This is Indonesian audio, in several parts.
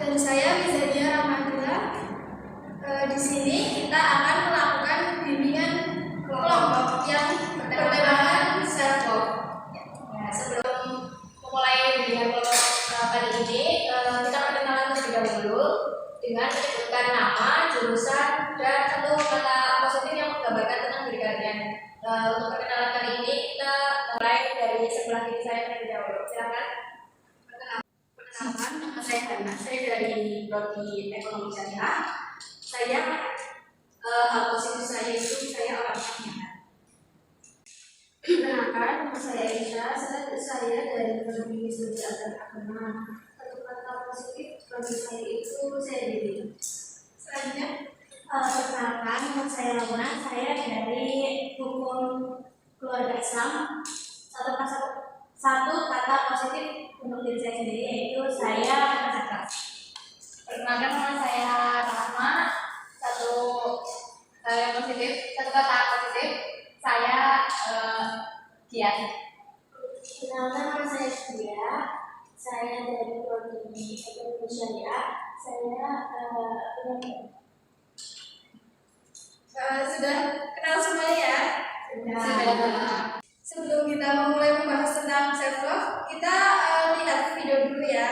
Dan saya Mizadia Rahmatullah. Di sini kita akan melakukan bimbingan kelompok yang bertemakan self love. Sebelum memulai bimbingan kelompok kali ini, kita perkenalan terlebih dahulu dengan menyebutkan nama, jurusan, dan satu kata positif yang menggambarkan tentang diri kalian. Untuk perkenalan kali ini kita mulai dari sebelah kiri saya terlebih dahulu. Silakan. Perkenalkan, nama saya Hana. Saya dari Prodi Ekonomi Syariah. Saya hal positif saya itu saya orang yang perkenalkan, nama saya Aisyah. Saya dari Prodi Studi Agama. Satu kata positif bagi saya itu saya diri. Selanjutnya, perkenalkan, nama saya Launa. Saya dari Hukum Keluarga Islam. Satu kata positif untuk diri saya sendiri yaitu saya kerja keras. Perkenalkan, nama saya Rahma. Satu kata positif saya giat. Perkenalkan, nama saya Dia. Saya dari Prodi Ekonomi Syariah. Sudah kenal semuanya ya? Sudah. Sebelum kita memulai membahas tentang self love, kita lihat video dulu ya.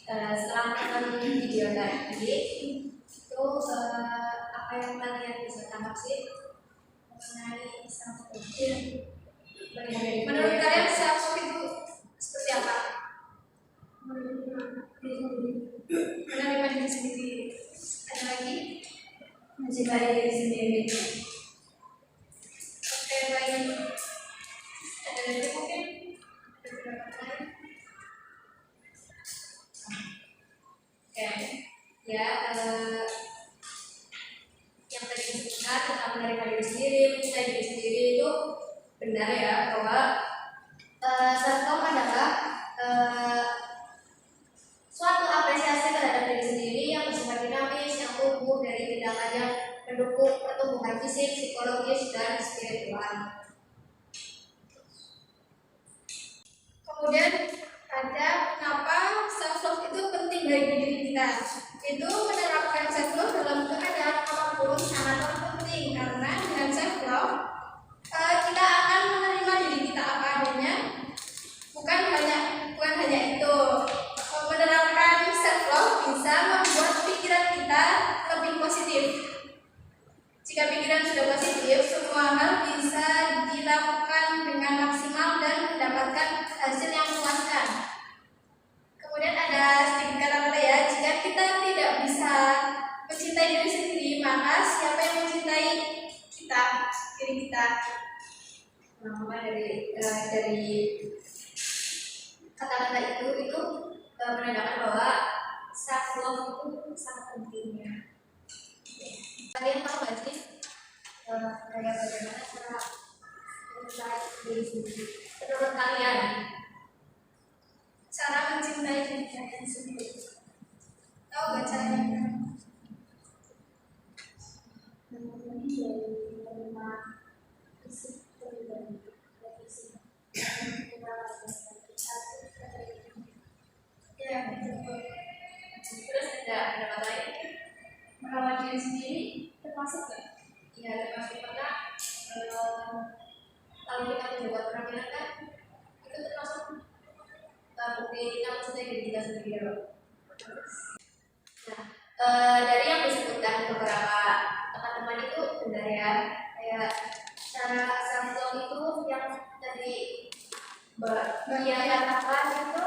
Setelah menonton video tadi itu apa yang kalian bisa tangkap sih mengenai self love? Menurut kalian self love itu seperti apa? Menerima diri sendiri. Ada lagi? Mencintai diri sendiri. Oke, baik. Ada lagi mungkin? Oke, ya yang tadi disebutkan tentang menerima diri sendiri, mencintai diri sendiri itu benar ya, bahwa self love adalah suatu apresiasi terhadap diri sendiri yang bersifat dinamis, yang tumbuh dari tindakan yang mendukung pertumbuhan fisik, psikologis, dan spiritual. Kemudian ada kenapa self love itu penting bagi diri kita. Itu menerapkan self love dalam keadaan apapun sangatlah penting, karena dengan self love kita akan menerima diri kita apa adanya. Bukan hanya itu. Menerapkan self love bisa membuat pikiran kita lebih positif. Jika pikiran sudah positif, semua hal bisa dilakukan dengan maksimal dan mendapatkan hasil yang memuaskan. Kemudian ada sedikit kata-kata ya, jika kita tidak bisa mencintai diri sendiri, maka siapa yang mencintai kita, diri kita? Maka dari kata-kata itu menandakan bahwa self love itu sangat pentingnya. Kalian tahu nggak sih kayak bagaimana cara mencintai diri sendiri? Menurut kalian cara mencintai diri kalian sendiri, tahu nggak caranya? Ya, betul. Terus ada kata lain, merawat diri sendiri termasuk nggak? Ya, termasuk, karena kalau kita menjaga penampilan kan itu termasuk bukti kita mencintai diri kita sendiri loh. Nah, dari yang disebutkan beberapa teman-teman itu benar ya, kayak cara self love itu yang tadi Mbak katakan itu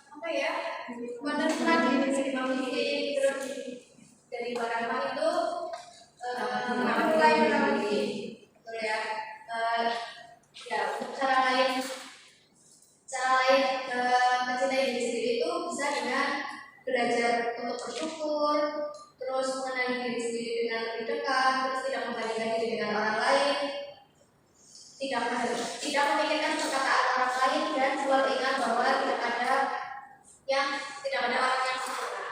apa ya, menerima diri sendiri, terus dari barang itu mulai merawati, betul ya. Ya, untuk cara lain mencintai diri sendiri itu bisa dengan belajar untuk bersyukur, terus mengenali diri sendiri dengan lebih dekat, terus tidak membandingkan diri dengan orang lain, tidak memikirkan perkataan orang lain, dan selalu ingat bahwa tidak ada orang yang sempurna.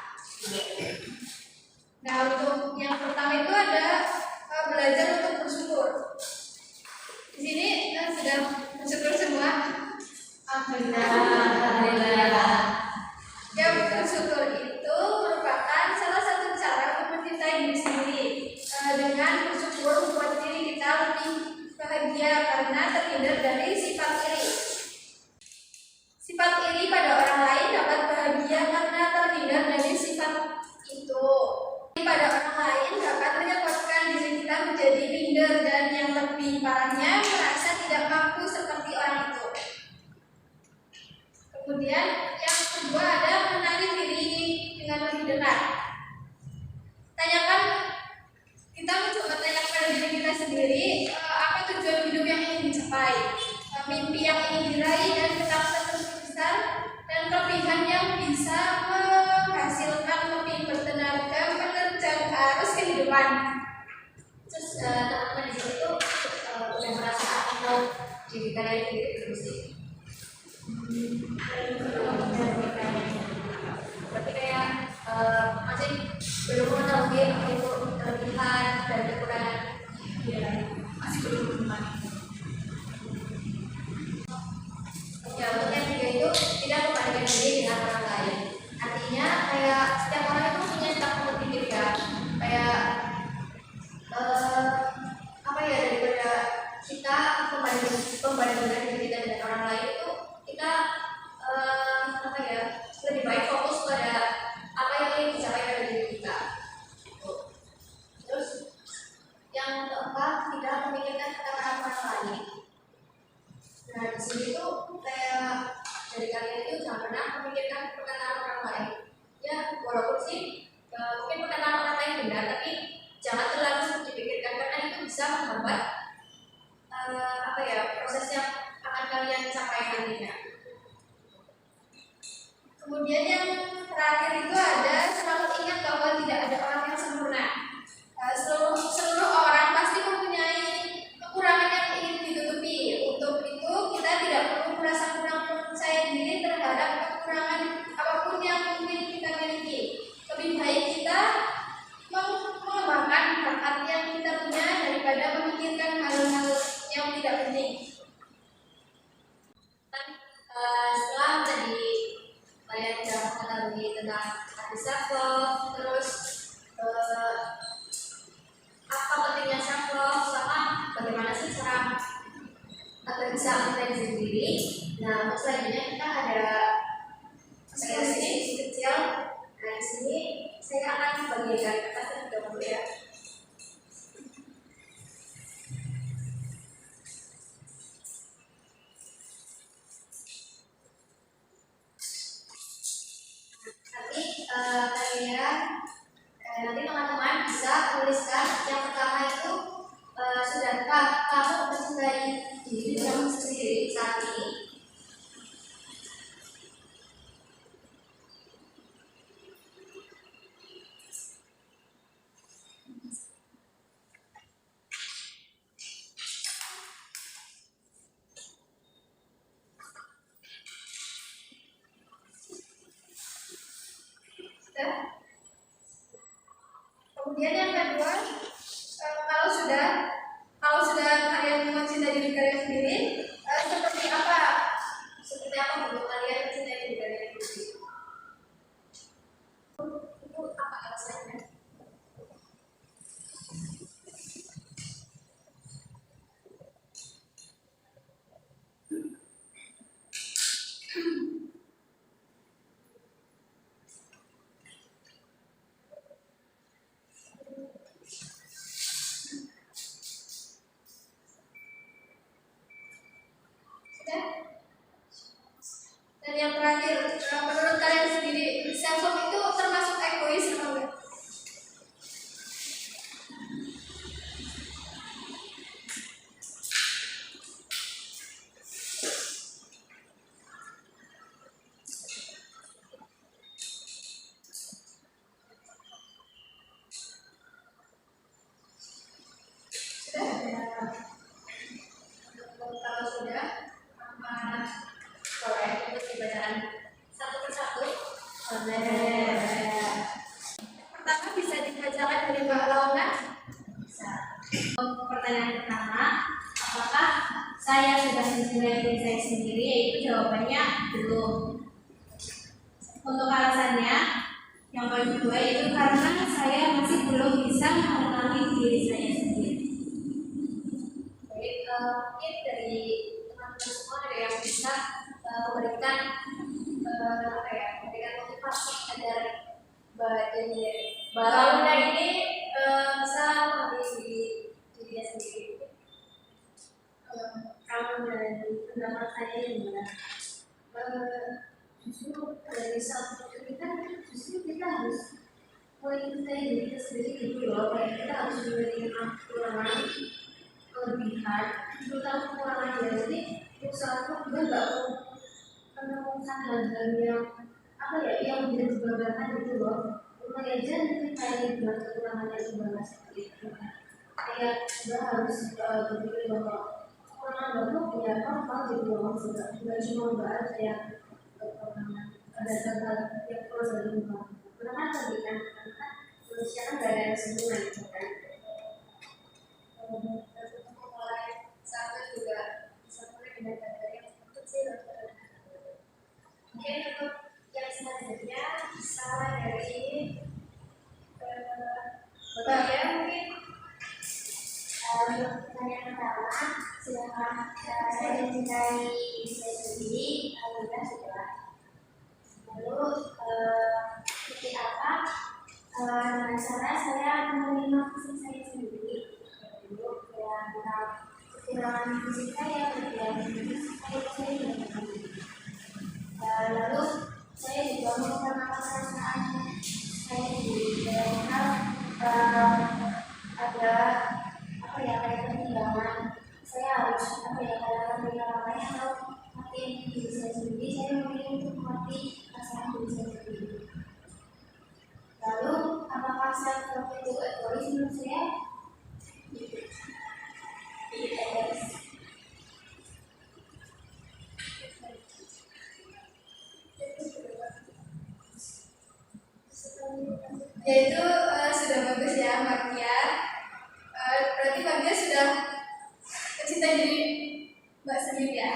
Nah, untuk yang pertama itu ada belajar untuk bersyukur. Di sini sudah bersyukur semua. Alhamdulillah. Ya, bersyukur itu merupakan salah satu cara untuk mencintai diri sendiri. Dengan bersyukur membuat diri kita lebih bahagia karena terhindar dari sifat iri. Sifat iri pada orang lain dapat bahagia karena terhindar dari sifat itu. Pada orang lain dapat menyebabkan diri kita menjadi minder, dan yang lebih parahnya merasa tidak mampu seperti orang itu. Kemudian yang kedua ada mengenali diri dengan lebih dekat. Kita mencoba tanya pada diri kita sendiri, apa tujuan hidup yang ingin dicapai, mimpi yang ingin diraih, dan ketakutan terbesar dan kelebihan yang bisa menghasilkan lebih bertenaga menerjang arus kehidupan. Terus teman-teman di situ udah merasa atau diri kalian itu terus sih. Berarti kayak masih belum mengetahui apa itu kelebihan dan kekurangan, masih belum menikmati. Ya, untuk yang ketiga itu tidak membandingkan diri dengan orang lain. Artinya kayak setiap orang itu punya sikap berpikir ya, kayak apa ya, daripada kita membandingkan diri self love, terus apa pentingnya self love, sama bagaimana sih cara agar bisa mengenali diri sendiri. Nah, untuk selanjutnya kita ada diskusi kecil. Nah, di sini saya akan membagikan kertas terlebih dahulu ya. Nanti teman-teman bisa tuliskan yang pertama itu sudahkah kamu mencintai diri kamu sendiri saat ini? Kemudian yang kedua, kalau sudah kalian mencintai diri kalian sendiri, seperti apa bentuk kalian mencintai diri kalian sendiri? Itu apa alasannya? Dan yang terakhir, menurut kalian sendiri, self love itu termasuk egois atau enggak? Kalau sudah, boleh ikut bacaan satu persatu. Pertama bisa dibacakan dari Mbak Launa. Bisa. Pertanyaan pertama, apakah saya sudah mencintai diri saya sendiri? Yaitu jawabannya belum. Untuk alasannya, yang kedua itu karena saya masih belum bisa mengenali diri saya sendiri. Jadi mungkin dari teman-teman semua ada yang bisa memberikan motivasi agar Mbak Launa ini bisa mengenali dirinya sendiri. Kalau dari pendapat saya gimana? Justru dari satu kita harus mencintai diri kita sendiri gitu loh. Kayak kita harus menerima kekurangan, kelebihan, terutama kekurangan jadi usaha juga nggak menemukan hal-hal yang tidak dibanggakan gitu loh. Cuma aja nanti kayak buat kekurangannya juga seperti itu. Kayak kita harus berpikir bahwa kekurangan baru ya apa gitu loh, tidak cuma bahas yang kekurangan ada hal yang perlu diubah. Karena kan tadi kan manusia kan gak ada yang sempurna gitu kan. Mulai sampai juga bisa mulai dengan dari yang kecil. Mungkin untuk yang selanjutnya bisa dari Bapak mungkin. Pertanyaan pertama, silakan saya mencintai diri saya sendiri, alhamdulillah sudah. Lalu seperti apa dengan cara saya menerima fisik saya sendiri? Lalu kekurangan fisik saya, kekurangan fisik saya tidak. Lalu saya juga mengenal perasaan saya sendiri dalam hal ada kayak ketinggalan. Saya harus kayak ketinggalan atau makin diri saya sendiri. Saya memilih untuk mati perasaan diri saya sendiri. Lalu apakah self love itu egois? Menurut saya egois. Yaitu sudah bagus ya Mbak Kia. Berarti Mbak Kia sudah mencintai diri Mbak sendiri ya.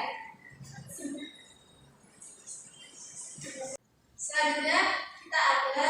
Selanjutnya kita ada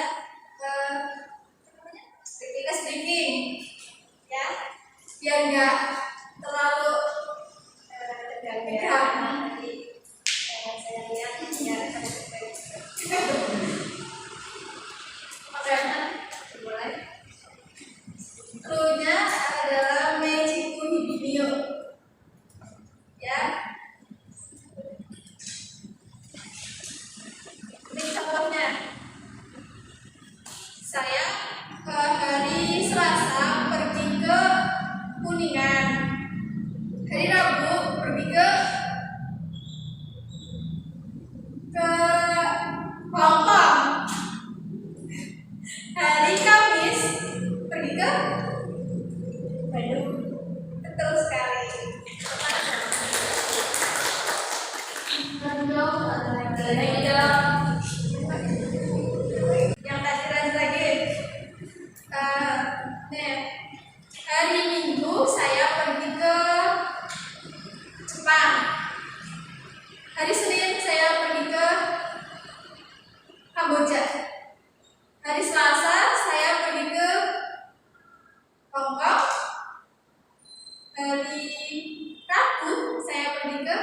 hari Kamis pergi ke Bandung. Betul sekali. Yang tadi lagi. Hari Minggu saya pergi ke Jepang. Hari Senin saya pergi ke Kamboja. Hari Selasa saya pergi ke Hongkong. Hari Rabu saya pergi ke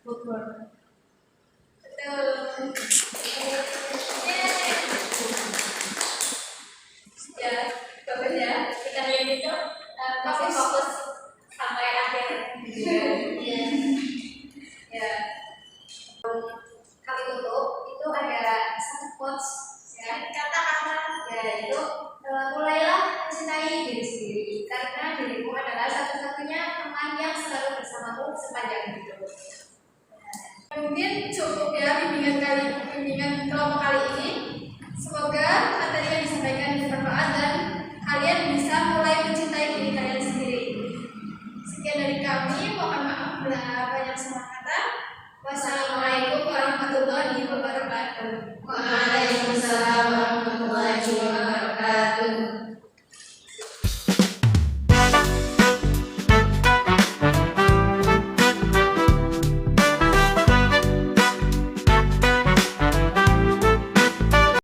Bogor. Betul. Ya, bagus ya. Kita lihat itu masih fokus sampai akhir. Ya. Kali tutup itu ada satu quotes ya, kata-kata yaitu mulailah mencintai diri sendiri karena dirimu adalah satu-satunya teman yang selalu bersamamu sepanjang hidup. Mungkin cukup ya bimbingan kelompok kali ini. Semoga materi yang disampaikan bermanfaat dan kalian bisa mulai mencintai diri kalian sendiri. Sekian dari kami, mohon maaf bila banyak salah kata. Wassalamualaikum warahmatullahi wabarakatuh.